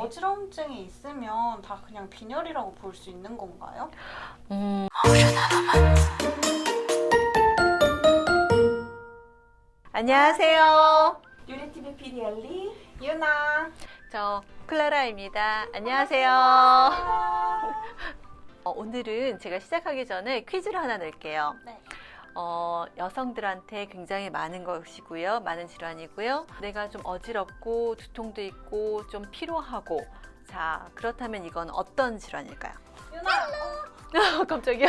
어지럼증이 있으면 다 그냥 빈혈이라고 볼 수 있는 건가요? 안녕하세요. 유리TV PD 엘리. 유나. 저 클라라입니다. 안녕하세요. 오늘은 제가 시작하기 전에 퀴즈를 하나 낼게요. 네. 여성들한테 굉장히 많은 것이고요. 많은 질환이고요. 내가 좀 어지럽고 두통도 있고 좀 피로하고, 자, 그렇다면 이건 어떤 질환일까요? 유나. 깜짝이요.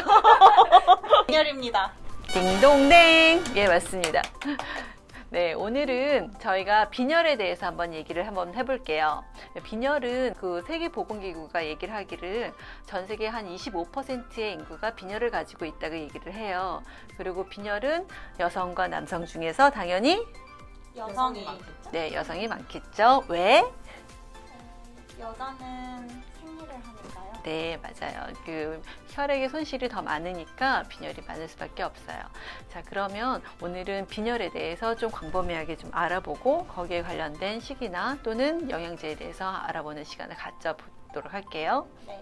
빈혈입니다. 딩동댕. 예, 맞습니다. 네, 오늘은 저희가 빈혈에 대해서 한번 얘기를 한번 해볼게요. 빈혈은 그 세계보건기구가 얘기를 하기를 전 세계 한 25%의 인구가 빈혈을 가지고 있다고 얘기를 해요. 그리고 빈혈은 여성과 남성 중에서 당연히 여성이. 네, 여성이 많겠죠. 왜? 여자는 생리를 하니까요. 네, 맞아요. 그 혈액의 손실이 더 많으니까 빈혈이 많을 수밖에 없어요. 자, 그러면 오늘은 빈혈에 대해서 좀 광범위하게 좀 알아보고 거기에 관련된 식이나 또는 영양제에 대해서 알아보는 시간을 가져보도록 할게요. 네.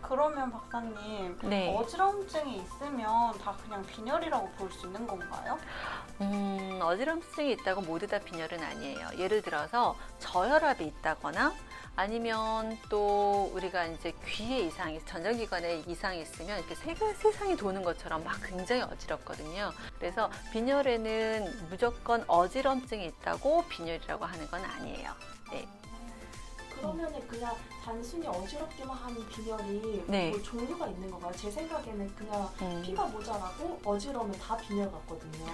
그러면 박사님, 네. 어지럼증이 있으면 다 그냥 빈혈이라고 볼 수 있는 건가요? 어지럼증이 있다고 모두 다 빈혈은 아니에요. 예를 들어서 저혈압이 있다거나 아니면 또 우리가 이제 귀에 이상이, 전정기관에 이상이 있으면 이렇게 세상이 도는 것처럼 막 굉장히 어지럽거든요. 그래서 빈혈에는 무조건 어지럼증이 있다고 빈혈이라고 하는 건 아니에요. 네. 그러면은 그냥 단순히 어지럽기만 하는 빈혈이 네. 뭐 종류가 있는 건가요? 제 생각에는 그냥 피가 모자라고 어지러우면 다 빈혈 같거든요.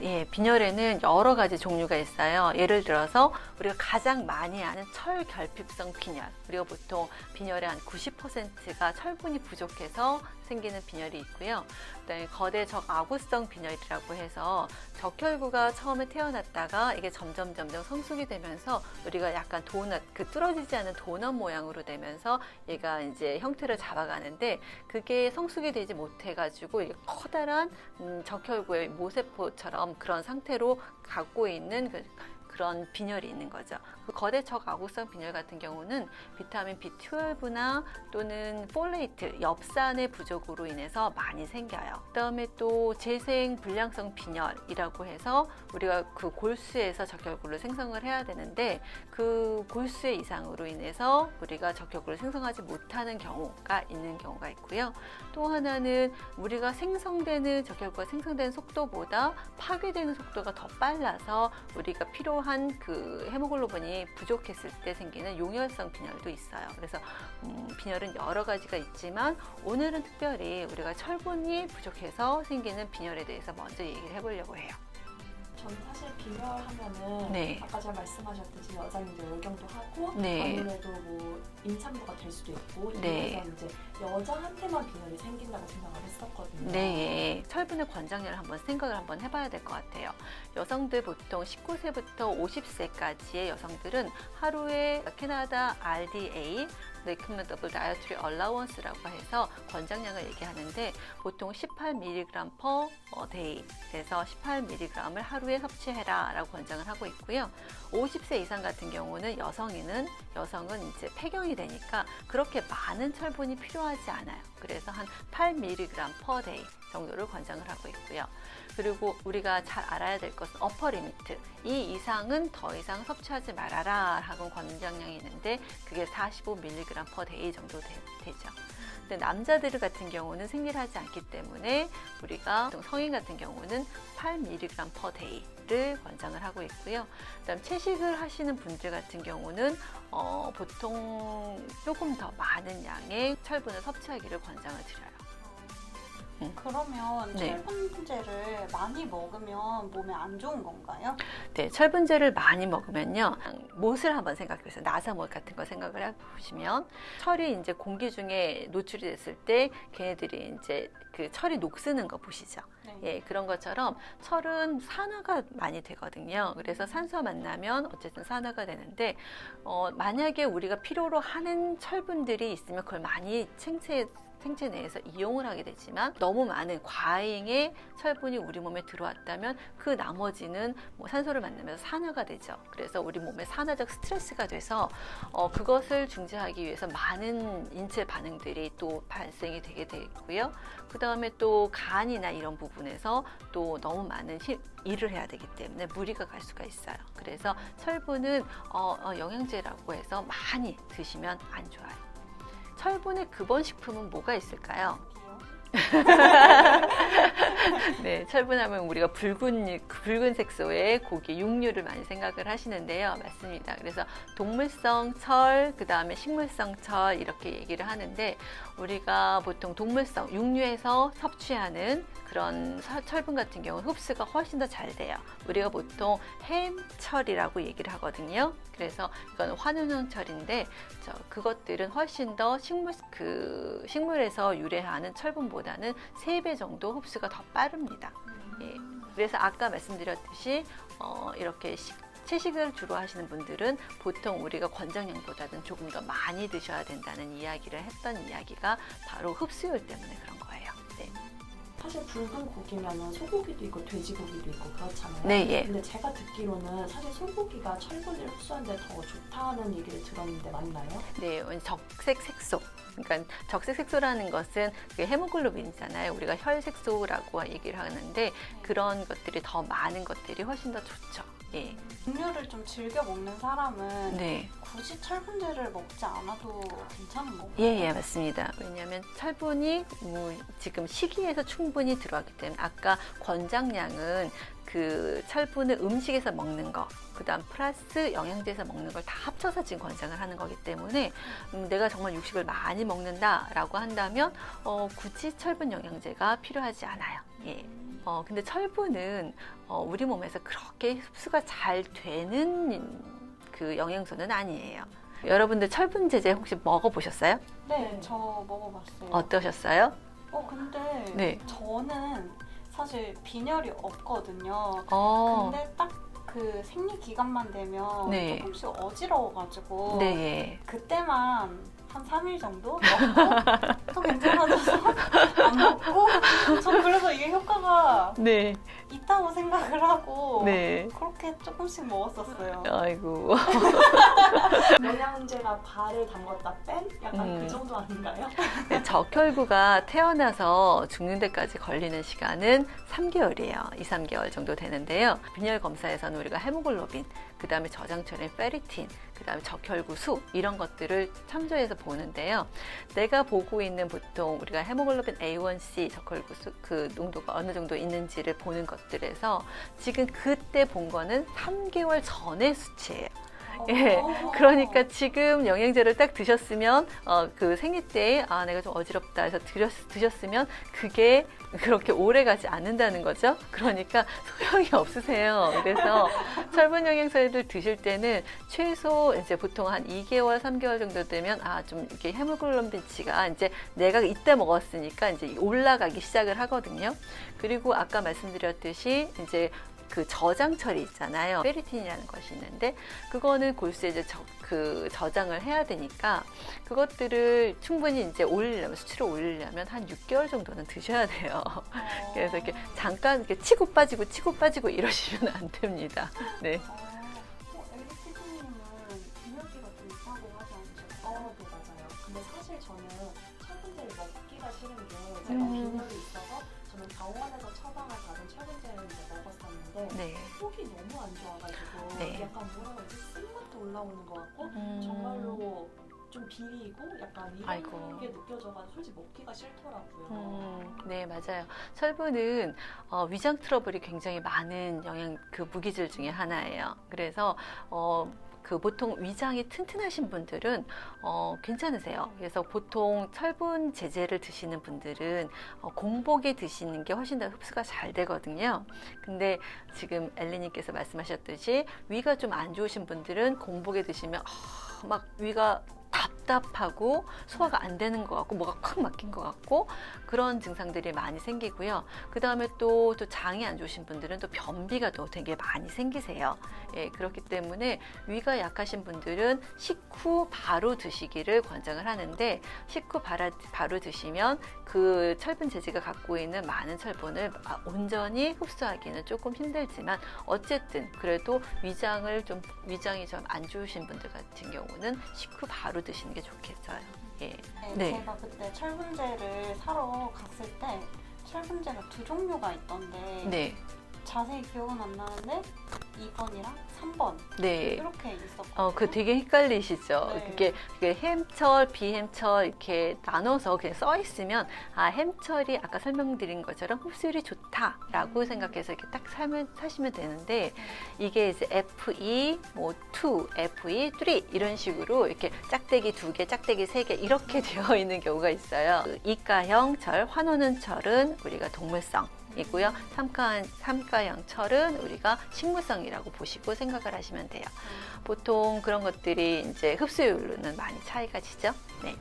예, 빈혈에는 여러 가지 종류가 있어요. 예를 들어서 우리가 가장 많이 아는 철결핍성 빈혈. 우리가 보통 빈혈의 한 90%가 철분이 부족해서 생기는 빈혈이 있고요. 그다음에 거대 적아구성 빈혈이라고 해서 적혈구가 처음에 태어났다가 이게 점점 성숙이 되면서 우리가 약간 도넛, 그 뚫어지지 않은 도넛 모양으로 되면서 얘가 이제 형태를 잡아가는데 그게 성숙이 되지 못해가지고 이게 커다란 적혈구의 모세포처럼 그런 상태로 갖고 있는 그런 빈혈이 있는 거죠. 그 거대적 아구성 빈혈 같은 경우는 비타민 B12나 또는 폴레이트, 엽산의 부족으로 인해서 많이 생겨요. 그다음에 또 재생 불량성 빈혈이라고 해서 우리가 그 골수에서 적혈구를 생성을 해야 되는데 그 골수의 이상으로 인해서 우리가 적혈구를 생성하지 못하는 경우가 있는 경우가 있고요. 또 하나는 우리가 생성되는 적혈구가 생성되는 속도보다 파괴되는 속도가 더 빨라서 우리가 필요한 그 헤모글로빈이 부족했을 때 생기는 용혈성 빈혈도 있어요. 그래서 빈혈은 여러 가지가 있지만 오늘은 특별히 우리가 철분이 부족해서 생기는 빈혈에 대해서 먼저 얘기를 해보려고 해요. 저는 사실 빈혈 하면은 네. 아까 제가 말씀하셨듯이 여자인데 열경도 하고 네. 아무래도 뭐 임산부가 될 수도 있고 네. 이래서 이제 여자한테만 빈혈이 생긴다고 생각을 했었거든요. 네, 철분의 권장량을 한번 생각을 한번 해봐야 될 것 같아요. 여성들 보통 19세부터 50세까지의 여성들은 하루에 캐나다 RDA, Recommendable Dietary Allowance라고 해서 권장량을 얘기하는데 보통 18mg per day, 그래서 18mg을 하루에 섭취해라 라고 권장을 하고 있고요. 50세 이상 같은 경우는 여성은 이제 폐경이 되니까 그렇게 많은 철분이 필요하지 않아요. 그래서 한 8mg per day 정도를 권장을 하고 있고요. 그리고 우리가 잘 알아야 될 것은 어퍼 리미트, 이 이상은 더 이상 섭취하지 말아라 하고 권장량이 있는데 그게 45mg per day 정도 되죠. 근데 남자들 같은 경우는 생리를 하지 않기 때문에 우리가 성인 같은 경우는 8mg per day를 권장을 하고 있고요. 그다음 채식을 하시는 분들 같은 경우는 보통 조금 더 많은 양의 철분을 섭취하기를 권장을 드려요. 그러면 네. 철분제를 많이 먹으면 몸에 안 좋은 건가요? 네, 철분제를 많이 먹으면요, 못을 한번 생각해보세요. 나사못 같은 거 생각을 해보시면 철이 이제 공기 중에 노출이 됐을 때 걔네들이 이제 그 철이 녹쓰는 거 보시죠. 네. 예, 그런 것처럼 철은 산화가 많이 되거든요. 그래서 산소와 만나면 어쨌든 산화가 되는데 만약에 우리가 필요로 하는 철분들이 있으면 그걸 많이 생체 내에서 이용을 하게 되지만 너무 많은 과잉의 철분이 우리 몸에 들어왔다면 그 나머지는 뭐 산소를 만나면서 산화가 되죠. 그래서 우리 몸에 산화적 스트레스가 돼서 그것을 중재하기 위해서 많은 인체 반응들이 또 발생이 되게 되고요. 그 다음에 또 간이나 이런 부분에서 또 너무 많은 일을 해야 되기 때문에 무리가 갈 수가 있어요. 그래서 철분은 영양제라고 해서 많이 드시면 안 좋아요. 철분의 근본식품은 뭐가 있을까요? 네, 철분하면 우리가 붉은 색소의 고기, 육류를 많이 생각을 하시는데요. 맞습니다. 그래서 동물성 철, 그 다음에 식물성 철 이렇게 얘기를 하는데 우리가 보통 동물성, 육류에서 섭취하는 그런 철분 같은 경우는 흡수가 훨씬 더 잘 돼요. 우리가 보통 햄철이라고 얘기를 하거든요. 그래서 이건 환원형 철인데 그것들은 훨씬 더 식물에서 유래하는 철분보다는 3배 정도 흡수가 더 빠릅니다. 예. 그래서 아까 말씀드렸듯이 이렇게 채식을 주로 하시는 분들은 보통 우리가 권장량보다는 조금 더 많이 드셔야 된다는 이야기를 했던 이야기가 바로 흡수율 때문에 그런 거예요. 네. 사실 붉은 고기면은 소고기도 있고 돼지고기도 있고 그렇잖아요. 네, 예. 근데 제가 듣기로는 사실 소고기가 철분을 흡수하는데 더 좋다는 얘기를 들었는데 맞나요? 네, 적색 색소. 그러니까 적색 색소라는 것은 그게 헤모글로빈이잖아요. 우리가 혈색소라고 얘기를 하는데 그런 것들이 더 많은 것들이 훨씬 더 좋죠. 예. 육류를 좀 즐겨 먹는 사람은 네. 굳이 철분제를 먹지 않아도 괜찮은 건가요? 예, 맞습니다. 왜냐하면 철분이 지금 식이에서 충분히 들어왔기 때문에 아까 권장량은 그 철분을 음식에서 먹는 거, 그 다음 플러스 영양제에서 먹는 걸 다 합쳐서 지금 권장을 하는 거기 때문에 내가 정말 육식을 많이 먹는다라고 한다면 굳이 철분 영양제가 필요하지 않아요. 예. 근데 철분은 우리 몸에서 그렇게 흡수가 잘 되는 그 영양소는 아니에요. 여러분들 철분 제제 혹시 먹어보셨어요? 네, 저 먹어봤어요. 어떠셨어요? 근데 네. 저는 사실 빈혈이 없거든요. 어, 근데 딱 그 생리 기간만 되면 네. 조금씩 어지러워가지고 네. 그때만 한 3일 정도 먹고 또 괜찮아져서 안 먹고 전 그래서 이게 효과가 네. 있다고 생각을 하고 네. 그렇게 조금씩 먹었었어요. 아이고. 영양제가 발을 담궜다 뺀? 약간 그 정도 아닌가요? 네, 적혈구가 태어나서 죽는 데까지 걸리는 시간은 3개월이에요. 2, 3개월 정도 되는데요. 빈혈 검사에서는 우리가 헤모글로빈, 그 다음에 저장철인 페리틴, 그 다음에 적혈구 수 이런 것들을 참조해서 보는데요. 내가 보고 있는 보통 우리가 헤모글로빈 A1C 적혈구 수 그 농도가 어느 정도 있는지를 보는 것들에서 지금 그때 본 거는 3개월 전의 수치예요. 예, 그러니까 지금 영양제를 딱 드셨으면 그 생리 때 내가 좀 어지럽다 해서 드셨으면 그게 그렇게 오래 가지 않는다는 거죠. 그러니까 소용이 없으세요. 그래서 철분 영양제를 드실 때는 최소 이제 보통 한 2개월, 3개월 정도 되면 좀 이렇게 헤모글로빈치가 이제 내가 이때 먹었으니까 이제 올라가기 시작을 하거든요. 그리고 아까 말씀드렸듯이 이제 그 저장철이 있잖아요. 페리틴이라는 것이 있는데 그거는 골수에 이제 저장을 해야 되니까 그것들을 충분히 이제 수치를 올리려면 한 6개월 정도는 드셔야 돼요. 그래서 이렇게 잠깐 이렇게 치고 빠지고 이러시면 안 됩니다. 네. 엘리피디님은 빈혈기가 좀 있다고 하지 않으셨어요? 네, 맞아요. 근데 사실 저는 철분제를 먹기가 싫은 게 제가 빈혈이 있어서 저는 병원에서 처방을 받은 철분제를 이제 먹었었는데 네. 속이 너무 안 좋아가지고 네. 약간 뭐라고 해야지 쓴맛도 올라오는 것 같고 정말로 좀 비리고 약간 이런 아이고. 게 느껴져가지고 솔직히 먹기가 싫더라고요. 네, 맞아요. 철분은 위장 트러블이 굉장히 많은 무기질 중에 하나예요. 그래서 그 보통 위장이 튼튼하신 분들은 괜찮으세요. 그래서 보통 철분 제제를 드시는 분들은 공복에 드시는 게 훨씬 더 흡수가 잘 되거든요. 근데 지금 엘리님께서 말씀하셨듯이 위가 좀 안 좋으신 분들은 공복에 드시면 막 위가 답답하고 소화가 안 되는 것 같고 뭐가 콱 막힌 것 같고 그런 증상들이 많이 생기고요. 그 다음에 또 장이 안 좋으신 분들은 또 변비가 또 되게 많이 생기세요. 예, 그렇기 때문에 위가 약하신 분들은 식후 바로 드시기를 권장을 하는데 식후 바로 드시면 그 철분 제지가 갖고 있는 많은 철분을 온전히 흡수하기는 조금 힘들지만 어쨌든 그래도 위장이 좀 안 좋으신 분들 같은 경우는 식후 바로 드시는 게 좋겠어요. 예. 네. 제가 그때 철분제를 사러 갔을 때 철분제가 2종류가 있던데 네. 자세히 기억은 안 나는데 2번이랑 3번 네. 이렇게 있었거든요. 그 되게 헷갈리시죠? 네. 그게 햄철, 비햄철 이렇게 나눠서 그냥 써 있으면 햄철이 아까 설명드린 것처럼 흡수율이 좋다라고 생각해서 이렇게 딱 사시면 되는데 이게 이제 FE, 뭐 2, FE, 3 이런 식으로 이렇게 짝대기 2개, 짝대기 3개 이렇게 되어 있는 경우가 있어요. 그 이가형 철, 환원은 철은 우리가 동물성 이고요. 삼가형 철은 우리가 식물성이라고 보시고 생각을 하시면 돼요. 보통 그런 것들이 이제 흡수율로는 많이 차이가 지죠. 네.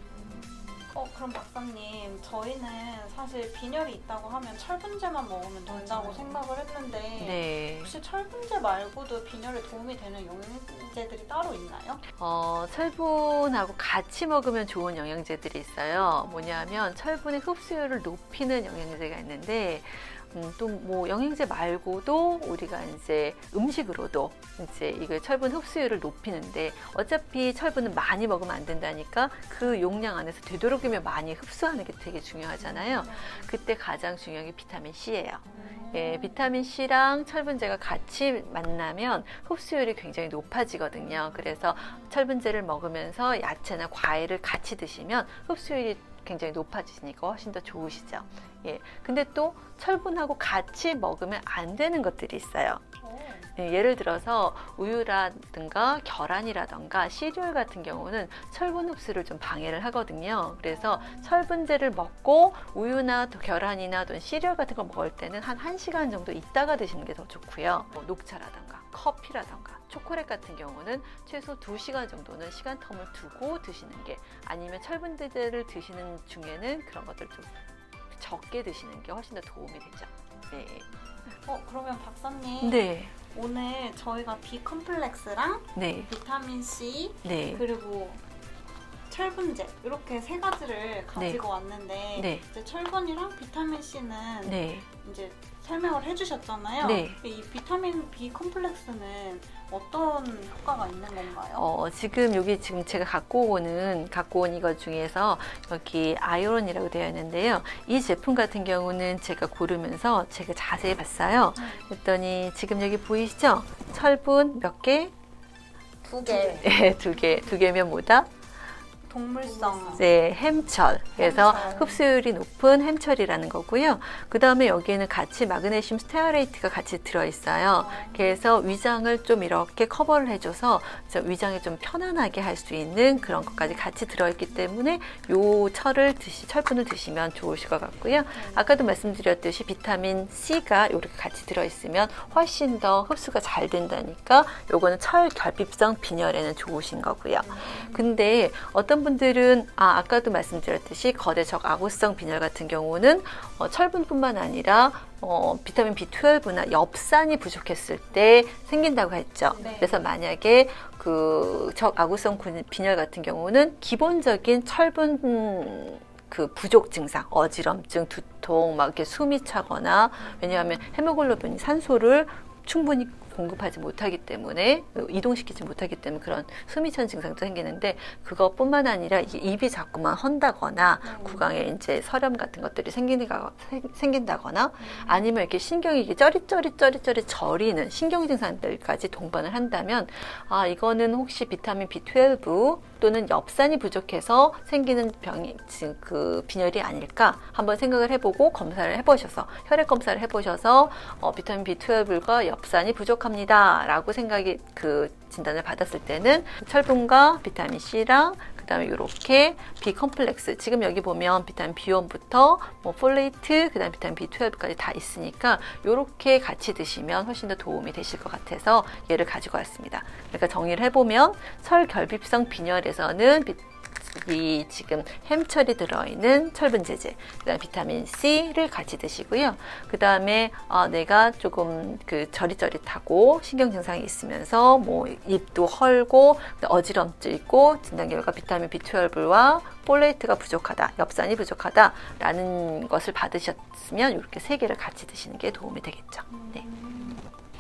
그럼 박사님, 저희는 사실 빈혈이 있다고 하면 철분제만 먹으면 된다고 맞아요. 생각을 했는데 네. 혹시 철분제 말고도 빈혈에 도움이 되는 영양제들이 따로 있나요? 철분하고 같이 먹으면 좋은 영양제들이 있어요. 뭐냐면 철분의 흡수율을 높이는 영양제가 있는데 또 뭐 영양제 말고도 우리가 이제 음식으로도 이제 이거 철분 흡수율을 높이는데 어차피 철분은 많이 먹으면 안 된다니까 그 용량 안에서 되도록이면 많이 흡수하는 게 되게 중요하잖아요. 그때 가장 중요한 게 비타민 C예요. 예, 비타민 C랑 철분제가 같이 만나면 흡수율이 굉장히 높아지거든요. 그래서 철분제를 먹으면서 야채나 과일을 같이 드시면 흡수율이 굉장히 높아지시니까 훨씬 더 좋으시죠. 예. 근데 또 철분하고 같이 먹으면 안 되는 것들이 있어요. 예, 예를 들어서 우유라든가 계란이라든가 시리얼 같은 경우는 철분 흡수를 좀 방해를 하거든요. 그래서 철분제를 먹고 우유나 또 계란이나 또 시리얼 같은 거 먹을 때는 한 1시간 정도 있다가 드시는 게 더 좋고요. 녹차라든가 커피라든가 초콜릿 같은 경우는 최소 2시간 정도는 시간 텀을 두고 드시는 게 아니면 철분제를 드시는 중에는 그런 것들 좀 적게 드시는 게 훨씬 더 도움이 되죠. 네. 그러면 박사님, 네. 오늘 저희가 B 컴플렉스랑 네. 비타민 C 네. 그리고 철분제 이렇게 3가지를 가지고 왔는데 네. 이제 철분이랑 비타민 C는 네. 이제 설명을 해주셨잖아요. 네. 이 비타민 B 컴플렉스는 어떤 효과가 있는 건가요? 지금 제가 갖고 온 이것 중에서 여기 아이론이라고 되어 있는데요. 이 제품 같은 경우는 제가 고르면서 제가 자세히 봤어요. 그랬더니 지금 여기 보이시죠? 철분 몇 개? 2개. 네, 2개. 2개면 뭐다? 동물성. 네, 햄철. 그래서 햄철. 흡수율이 높은 햄철이라는 거고요. 그 다음에 여기에는 같이 마그네슘 스테아레이트가 같이 들어있어요. 그래서 위장을 좀 이렇게 커버를 해줘서 위장이 좀 편안하게 할 수 있는 그런 것까지 같이 들어있기 때문에 요 철분을 드시면 좋으실 것 같고요. 아까도 말씀드렸듯이 비타민 C가 이렇게 같이 들어있으면 훨씬 더 흡수가 잘 된다니까 요거는 철 결핍성 빈혈에는 좋으신 거고요. 근데 어떤 분들은 아까도 말씀드렸듯이 거대적 아구성 빈혈 같은 경우는 철분뿐만 아니라 비타민 B12나 엽산이 부족했을 때 생긴다고 했죠. 네. 그래서 만약에 적 아구성 빈혈 같은 경우는 기본적인 철분 부족 증상, 어지럼증, 두통, 막 이렇게 숨이 차거나 왜냐하면 헤모글로빈이 산소를 충분히 공급하지 못하기 때문에 이동시키지 못하기 때문에 그런 숨이 찬 증상도 생기는데 그것뿐만 아니라 이게 입이 자꾸만 헌다거나 구강에 이제 설염 같은 것들이 생긴다거나 아니면 이렇게 신경이 이게 쩌릿쩌릿 저리는 신경 증상들까지 동반을 한다면 이거는 혹시 비타민 B12 또는 엽산이 부족해서 생기는 빈혈이 아닐까 한번 생각을 해보고 검사를 해보셔서 혈액 검사를 해보셔서 비타민 B12과 엽산이 부족합니다 라고 생각이 진단을 받았을 때는 철분과 비타민 C랑 그 다음에 이렇게 B 컴플렉스 지금 여기 보면 비타민 B1부터 폴레이트 그 다음에 비타민 B12까지 다 있으니까 이렇게 같이 드시면 훨씬 더 도움이 되실 것 같아서 얘를 가지고 왔습니다. 그러니까 정리를 해보면 철결핍성 빈혈에서는 이 지금 햄철이 들어있는 철분 제제, 그다음 비타민 C를 같이 드시고요. 그다음에 내가 조금 그 저릿저릿하고 신경 증상이 있으면서 뭐 입도 헐고 어지럼증 있고 진단 결과 비타민 B12와 폴레이트가 부족하다, 엽산이 부족하다라는 것을 받으셨으면 이렇게 세 개를 같이 드시는 게 도움이 되겠죠. 네.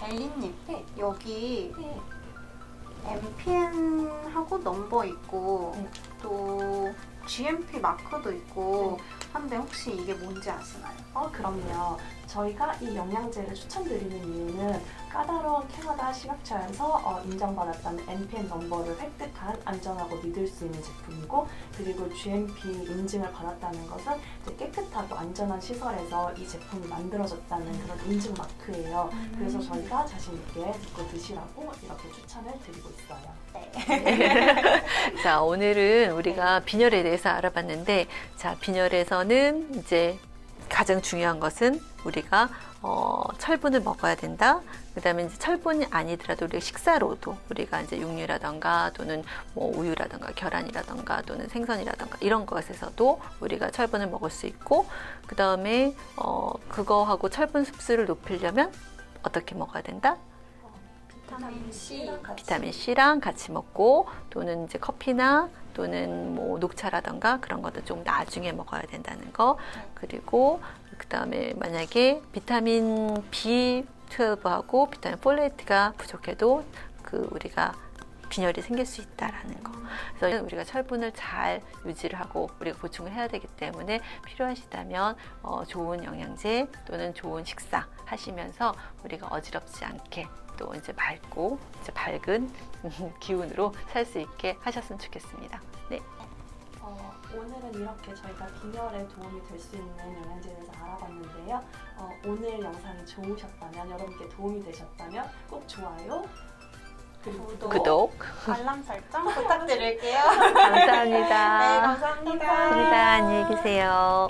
엘리님, 네. 여기 네. MPN하고 넘버 있고 또 GMP 마크도 있고 한데 혹시 이게 뭔지 아시나요? 그럼요. 저희가 이 영양제를 추천드리는 이유는 까다로운 캐나다 식약처에서 인정받았다는 MPN 넘버를 획득한 안전하고 믿을 수 있는 제품이고, 그리고 GMP 인증을 받았다는 것은 이제 깨끗하고 안전한 시설에서 이 제품이 만들어졌다는 그런 인증 마크예요. 그래서 저희가 자신 있게 믿고 드시라고 이렇게 추천을 드리고 있어요. 자, 오늘은 우리가 빈혈에 대해서 알아봤는데, 자, 빈혈에서는 이제 가장 중요한 것은 우리가 철분을 먹어야 된다. 그다음에 이제 철분이 아니더라도 우리가 식사로도 우리가 이제 육류라던가 또는 뭐 우유라던가 계란이라던가 또는 생선이라던가 이런 것에서도 우리가 철분을 먹을 수 있고, 그다음에 그거하고 철분 흡수를 높이려면 어떻게 먹어야 된다? 비타민 C. 비타민 C랑 같이 먹고, 또는 이제 커피나 또는 뭐 녹차라던가 그런 것도 좀 나중에 먹어야 된다는 거. 그리고 그다음에 만약에 비타민 B12하고 비타민 폴레이트가 부족해도 우리가 빈혈이 생길 수 있다라는 거. 그래서 우리가 철분을 잘 유지를 하고 우리가 보충을 해야 되기 때문에 필요하시다면 좋은 영양제 또는 좋은 식사 하시면서 우리가 어지럽지 않게 또 이제 맑고 이제 밝은 기운으로 살 수 있게 하셨으면 좋겠습니다. 네. 오늘은 이렇게 저희가 빈혈에 도움이 될 수 있는 영양제에 대해서 알아봤는데요. 오늘 영상이 좋으셨다면, 여러분께 도움이 되셨다면 꼭 좋아요, 그리고 구독 알람 설정 부탁드릴게요. 감사합니다. 네, 감사합니다. 감사합니다. 안녕히 계세요.